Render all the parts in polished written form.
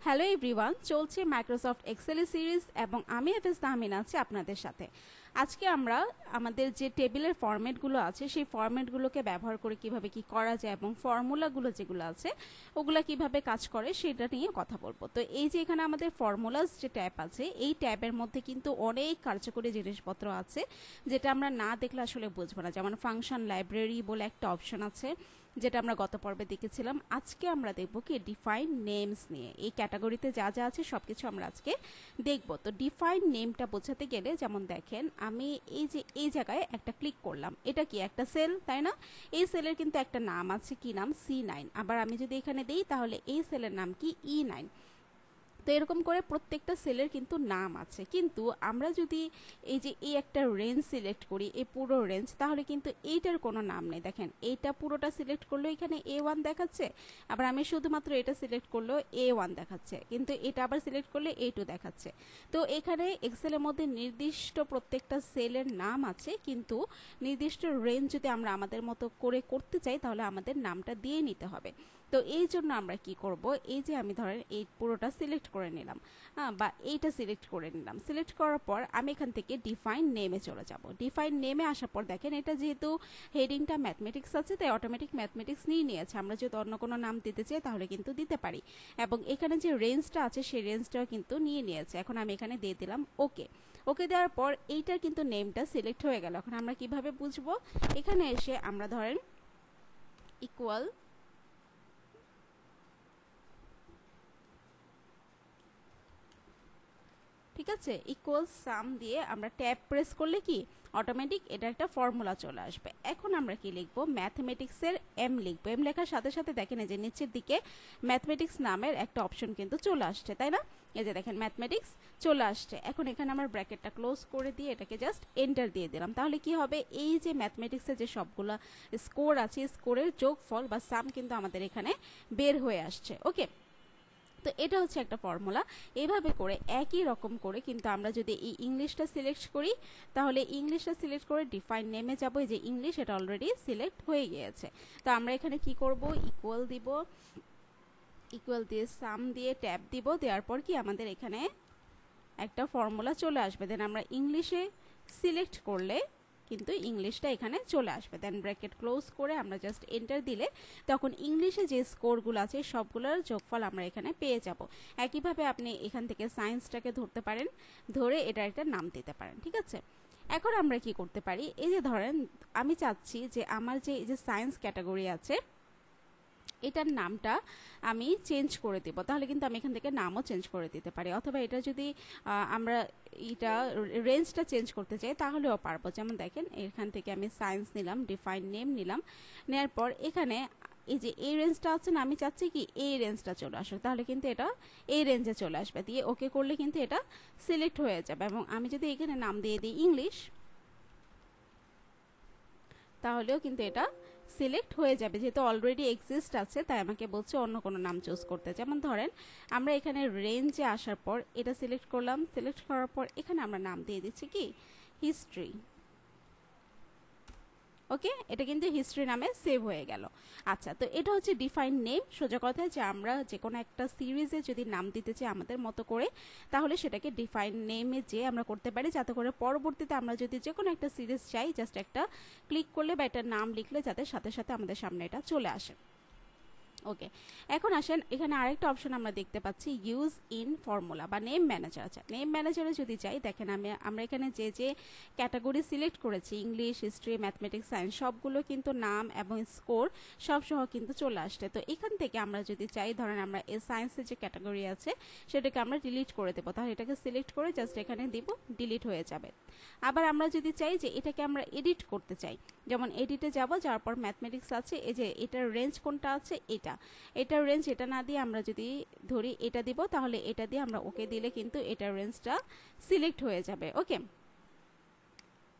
Hello everyone, চলছে Microsoft Excel series এবং আমি এফএস তাহমিনা আছি আপনাদের সাথে। আজকে আমরা আমাদের যে টেবিলের ফরম্যাটগুলো আছে সেই ফরম্যাটগুলোকে ব্যবহার করে কিভাবে কি করা যায় এবং ফর্মুলাগুলো যেগুলো আছে ওগুলা কিভাবে কাজ করে সেটা নিয়ে কথা বলবো। তো এই যে এখানে আমাদের ফর্মুলাস যে ট্যাব আছে, এই ট্যাবের মধ্যে কিন্তু অনেক কার্যকরী জিনিসপত্র আছে যেটা আমরা না দেখলে আসলে বুঝবো না। যেমন ফাংশন লাইব্রেরি বলে একটা অপশন আছে যেটা আমরা গত পর্বে দেখেছিলাম। আজকে আমরা দেখব কি ডিফাইন নেমস নিয়ে। এই ক্যাটাগরিতে যা যা আছে সবকিছু আমরা আজকে দেখব। তো ডিফাইন নেমটা বোঝাতে গেলে যেমন দেখেন, আমি এই জায়গায় একটা ক্লিক করলাম, এটা কি একটা সেল, তাই না? এই সেলের কিন্তু একটা নাম আছে, কি নাম? C9। আবার আমি যদি এখানে দেই তাহলে এই সেলের নাম কি E9। তো এরকম করে প্রত্যেকটা সেলের কিন্তু নাম আছে। কিন্তু আমরা যদি এই একটা রেঞ্জ সিলেক্ট করি, এই পুরো রেঞ্জ, তাহলে কিন্তু এইটার কোনো নাম নেই। দেখেন, এইটা পুরোটা সিলেক্ট করলেও এখানে A1 দেখাচ্ছে, আবার আমি শুধুমাত্র এটা সিলেক্ট করলেও A1 দেখাচ্ছে, কিন্তু এটা আবার সিলেক্ট করলে A2 দেখাচ্ছে। তো এখানে এক্সেলের মধ্যে নির্দিষ্ট প্রত্যেকটা সেলের নাম আছে, কিন্তু নির্দিষ্ট রেঞ্জ যদি আমরা আমাদের মতো করে করতে চাই তাহলে আমাদের নামটা দিয়ে নিতে হবে। তো এই জন্য আমরা কি করব, এই যে আমি ধরেন এই পুরোটা সিলেক্ট করে নিলাম, বা এইটা সিলেক্ট করে নিলাম। সিলেক্ট করার পর আমি এখান থেকে ডিফাইন নেমে চলে যাব। ডিফাইন নেমে আসার পর দেখেন, এটা যেহেতু হেডিংটা ম্যাথমেটিক্স আছে তাই অটোমেটিক ম্যাথমেটিক্স নিয়ে নিয়েছে। আমরা যদি অন্য কোনো নাম দিতে চাই তাহলে কিন্তু দিতে পারি, এবং এখানে যে রেঞ্জটা আছে সেই রেঞ্জটাও কিন্তু নিয়ে নিয়েছে। এখন আমি এখানে দিয়ে দিলাম ওকে। ওকে দেওয়ার পর এইটার কিন্তু নেমটা সিলেক্ট হয়ে গেল। এখন আমরা কিভাবে বুঝবো? এখানে এসে আমরা ধরেন ইকুয়াল ঠিক আছে, ইকুয়াল সাম দিয়ে আমরা ট্যাব প্রেস করলে কি অটোমেটিক এটা একটা ফর্মুলা চলে আসবে। এখন আমরা কি লিখবো? ম্যাথমেটিক্সের এম লিখবো। এম লেখার সাথে সাথে দেখেন এই যে নিচের দিকে ম্যাথমেটিক্স নামের একটা অপশন কিন্তু চলে আসছে, তাই না? এই যে দেখেন ম্যাথমেটিক্স চলে আসছে। এখন এখানে আমার ব্র্যাকেটটা ক্লোজ করে দিয়ে এটাকে জাস্ট এন্টার দিয়ে দিলাম। তাহলে কি হবে? এই যে ম্যাথমেটিক্সের যে সবগুলা স্কোর আছে, স্কোরের যোগফল বা সাম কিন্তু আমাদের এখানে বের হয়ে আসছে। ওকে, তো এটা হচ্ছে একটা ফর্মুলা। এভাবে করে একই রকম করে কিন্তু আমরা যদি এই ইংলিশটা সিলেক্ট করি তাহলে ইংলিশটা সিলেক্ট করে ডিফাইন নেমে যাব। এই যে ইংলিশ, এটা অলরেডি সিলেক্ট হয়ে গিয়েছে। তো আমরা এখানে কি করব? ইকুয়াল দিব, ইকুয়াল দিয়ে সাম দিয়ে ট্যাব দিব, দেওয়ার পর কি আমাদের এখানে একটা ফর্মুলা চলে আসবে। দেন আমরা ইংলিশে সিলেক্ট করলে কিন্তু ইংলিশটা এখানে চলে আসবে। দেন ব্র্যাকেট ক্লোজ করে আমরা জাস্ট এন্টার দিলে তখন ইংলিশে যে স্কোরগুলো আছে সবগুলোর যোগফল আমরা এখানে পেয়ে যাব। একইভাবে আপনি এখান থেকে সায়েন্সটাকে ধরতে পারেন, ধরে এটা একটা নাম দিতে পারেন। ঠিক আছে, এখন আমরা কি করতে পারি? এই যে ধরেন আমি চাচ্ছি যে আমার যে এই যে সায়েন্স ক্যাটাগরি আছে এটার নামটা আমি চেঞ্জ করে দেব, তাহলে কিন্তু আমি এখান থেকে নামও চেঞ্জ করে দিতে পারি। অথবা এটা যদি আমরা এটা রেঞ্জটা চেঞ্জ করতে চাই তাহলেও পারবো। যেমন দেখেন, এখান থেকে আমি সায়েন্স নিলাম, ডিফাইন নেম নিলাম, নেওয়ার পর এখানে এই যে এই রেঞ্জটা আছে না, আমি চাচ্ছি কি এই রেঞ্জটা চলে আসুক, তাহলে কিন্তু এটা এই রেঞ্জে চলে আসবে। দিয়ে ওকে করলে কিন্তু এটা সিলেক্ট হয়ে যাবে। এবং আমি যদি এখানে নাম দিয়ে দিই ইংলিশ, তাহলেও কিন্তু এটা সিলেক্ট হয়ে যাবে। যেহেতু অলরেডি এক্সিস্ট আছে তাই আমাকে বলছে অন্য কোনো নাম চুজ করতে। যেমন ধরেন আমরা এখানে রেঞ্জে আসার পর এটা সিলেক্ট করলাম, সিলেক্ট করার পর এখানে আমরা নাম দিয়ে দিচ্ছি কি হিস্ট্রি। ওকে, এটা কিন্তু হিস্ট্রি নামে সেভ হয়ে গেল। আচ্ছা, তো এটা হচ্ছে ডিফাইন নেম। সোজা কথা যে আমরা যে কোনো একটা সিরিজে যদি নাম দিতে চাই আমাদের মতো করে তাহলে সেটাকে ডিফাইন নেমে যে আমরা করতে পারি, যাতে করে পরবর্তীতে আমরা যদি যে কোনো একটা সিরিজ চাই জাস্ট একটা ক্লিক করলে বা একটা নাম লিখলে যাতে সাথে সাথে আমাদের সামনে এটা চলে আসে। ওকে, এখন আসেন এখানে আরেকটা অপশন আমরা দেখতে পাচ্ছি, ইউজ ইন ফর্মুলা বা নেম ম্যানেজার। আচ্ছা, নেম ম্যানেজারে যদি যাই দেখেন আমরা এখানে যে যে ক্যাটাগরি সিলেক্ট করেছি ইংলিশ, হিস্ট্রি, ম্যাথমেটিক্স, সায়েন্স সবগুলো কিন্তু নাম এবং স্কোর সব সহ কিন্তু চলে আসছে। তো এখান থেকে আমরা যদি চাই, ধরেন আমরা এই সায়েন্সের যে ক্যাটাগরি আছে সেটাকে আমরা ডিলিট করে দেবো, তাহলে এটাকে সিলেক্ট করে জাস্ট এখানে দিব, ডিলিট হয়ে যাবে। আবার আমরা যদি চাই যে এটাকে আমরা এডিট করতে চাই, যেমন এডিটে যাব, যাওয়ার পর ম্যাথমেটিক্স আছে, এই যে এটার রেঞ্জ কোনটা আছে এটার রেঞ্জ এটা না দিয়ে আমরা যদি ধরি এটা দিব, তাহলে এটা দিয়ে আমরা ওকে দিলে কিন্তু এটার রেঞ্জটা সিলেক্ট হয়ে যাবে। ওকে,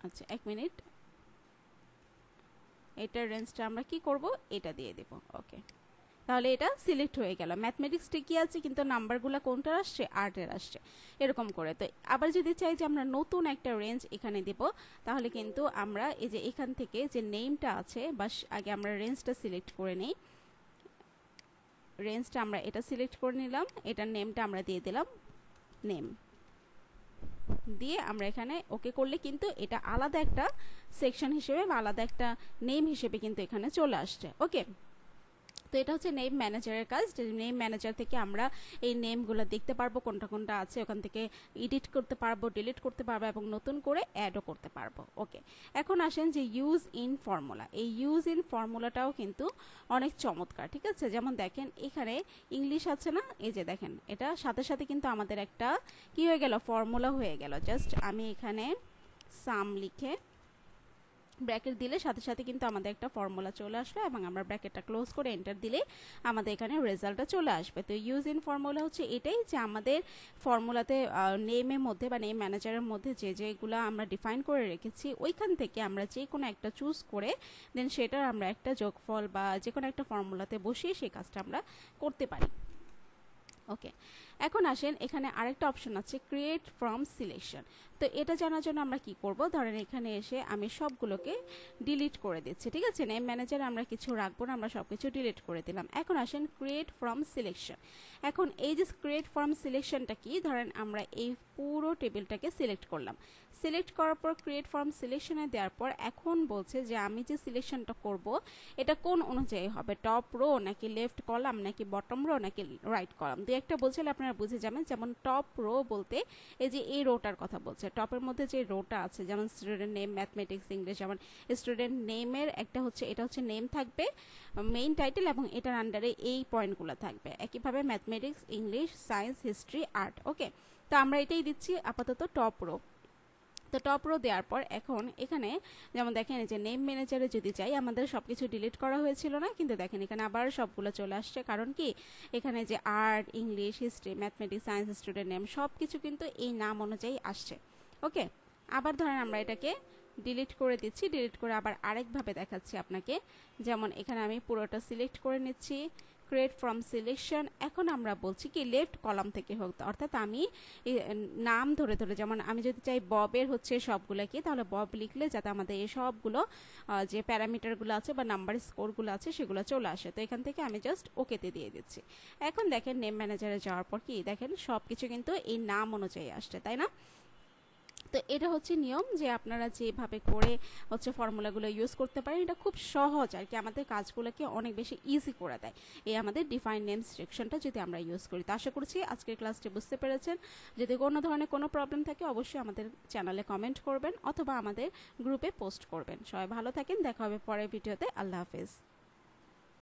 আচ্ছা এক মিনিট, এটার রেঞ্জটা আমরা কি করব? এটা দিয়ে দিব। ওকে, তাহলে এটা সিলেক্ট হয়ে গেল। ম্যাথমেটিক্স ঠিকই আছে কিন্তু নাম্বারগুলো কোনটার আসছে? 8-এর আসছে, এরকম করে। তো আবার যদি চাই যে আমরা নতুন একটা রেঞ্জ এখানে দিব, তাহলে কিন্তু আমরা এই যে এখান থেকে যে নেমটা আছে, বা আগে আমরা রেঞ্জটা সিলেক্ট করে নেই, রেঞ্জটা আমরা এটা সিলেক্ট করে নিলাম, এটার নেমটা আমরা দিয়ে দিলাম নেম দিয়ে আমরা এখানে ওকে করলে কিন্তু এটা আলাদা একটা সেকশন হিসেবে বা আলাদা একটা নেম হিসেবে কিন্তু এখানে চলে আসছে। ওকে, তো এটা হচ্ছে নেম ম্যানেজারের কাজ। নেম ম্যানেজার থেকে আমরা এই নেমগুলো দেখতে পারবো কোনটা কোনটা আছে, ওখান থেকে এডিট করতে পারবো, ডিলিট করতে পারবো এবং নতুন করে অ্যাডও করতে পারবো। ওকে, এখন আসেন যে ইউজ ইন ফর্মুলা। এই ইউজ ইন ফর্মুলাটাও কিন্তু অনেক চমৎকার, ঠিক আছে। যেমন দেখেন এখানে ইংলিশ আছে না, এই যে দেখেন এটা সাথে সাথে কিন্তু আমাদের একটা কি হয়ে গেল, ফর্মুলা হয়ে গেল। জাস্ট আমি এখানে সাম লিখে ব্র্যাকেট দিলে সাথে সাথে কিন্তু আমাদের একটা ফর্মুলা চলে আসলো এবং আমরা ব্র্যাকেটটা ক্লোজ করে এন্টার দিলে আমাদের এখানে রেজাল্টটা চলে আসবে। তো ইউজ ইন ফর্মুলা হচ্ছে এটাই যে আমাদের ফর্মুলাতে নেমের মধ্যে বা নেম ম্যানেজারের মধ্যে যেগুলো আমরা ডিফাইন করে রেখেছি ওইখান থেকে আমরা যে কোনো একটা চুজ করে দেন সেটার আমরা একটা যোগফল বা যে কোনো একটা ফর্মুলাতে বসিয়ে সেই কাজটা আমরা করতে পারি। ওকে, এখন আসেন এখানে আরেকটা অপশন আছে ক্রিয়েট ফ্রম সিলেকশন। তো এটা জানার জন্য আমরা কি করব, ধরেন এখানে এসে আমি সবগুলোকে ডিলিট করে দিচ্ছি, ঠিক আছে। নেম ম্যানেজারে আমরা কিছু রাখবো না, আমরা সবকিছু ডিলিট করে দিলাম। এখন আসেন ক্রিয়েট ফ্রম সিলেকশন। এখন এই যে ক্রিয়েট ফ্রম সিলেকশনটা কি, ধরেন আমরা এই পুরো টেবিলটাকে সিলেক্ট করলাম, সিলেক্ট করার পর ক্রিয়েট ফ্রম সিলেকশনে দেওয়ার পর এখন বলছে যে আমি যে সিলেকশনটা করব এটা কোন অনুযায়ী হবে, টপ রো নাকি লেফট কলাম নাকি বটম রো নাকি রাইট কলাম। দু একটা বলছিল আপনারা বুঝে যাবেন। যেমন টপ রো বলতে এই যে এই রোটার কথা বলছে, টপের মধ্যে যে রোটা আছে যেমন স্টুডেন্ট নেম, ম্যাথমেটিক্স, ইংলিশ, যেমন স্টুডেন্ট নেমের একটা হচ্ছে এটা হচ্ছে নেম থাকবে মেইন টাইটেল এবং এটার আন্ডারে এই পয়েন্টগুলো থাকবে। একইভাবে mathematics, English, science, history, art. Okay, তো আমরা এটাই দিচ্ছি আপাতত টপ রো। তো টপ রো দেওয়ার পর এখন এখানে যেমন দেখেন যে নেম ম্যানেজারে যদি যাই আমাদের সবকিছু ডিলিট করা হয়েছিল না, কিন্তু দেখেন এখানে আবার সবগুলো চলে আসছে। কারণ কি এখানে যে art, English, history, mathematics, science, student name সব কিছু কিন্তু এই নাম অনুযায়ী আসছে। ওকে, আবার ধরেন আমরা এটাকে ডিলিট করে দিচ্ছি, ডিলিট করে আবার আরেকভাবে দেখাচ্ছি আপনাকে। যেমন এখানে আমি পুরোটা সিলেক্ট করে নিচ্ছি, ক্রিয়েট ফ্রম সিলেকশন। এখন আমরা বলছি কি লেফট কলাম থেকে হোক, অর্থাৎ আমি নাম ধরে ধরে, যেমন আমি যদি চাই ববের হচ্ছে সবগুলো কি, তাহলে বব লিখলে যাতে আমাদের এই সবগুলো যে প্যারামিটারগুলো আছে বা নাম্বার স্কোরগুলো আছে সেগুলো চলে আসে। তো এখান থেকে আমি জাস্ট ওকেতে দিয়ে দিচ্ছি। এখন দেখেন নেম ম্যানেজারে যাওয়ার পর কি দেখেন সব কিছু কিন্তু এই নাম অনুযায়ী আসছে, তাই না। তো এটা হচ্ছে নিয়ম যে আপনারা যেভাবে করে হচ্ছে ফর্মুলাগুলো ইউজ করতে পারেন, এটা খুব সহজ আর কি, আমাদের কাজগুলোকে অনেক বেশি ইজি করে দেয় এই আমাদের ডিফাইন নেম সেকশনটা যদি আমরা ইউজ করি। তো আশা করছি আজকের ক্লাসটি বুঝতে পেরেছেন। যদি কোনো ধরনের কোনো প্রবলেম থাকে অবশ্যই আমাদের চ্যানেলে কমেন্ট করবেন অথবা আমাদের গ্রুপে পোস্ট করবেন। সবাই ভালো থাকেন, দেখা হবে পরের ভিডিওতে। আল্লাহ হাফেজ।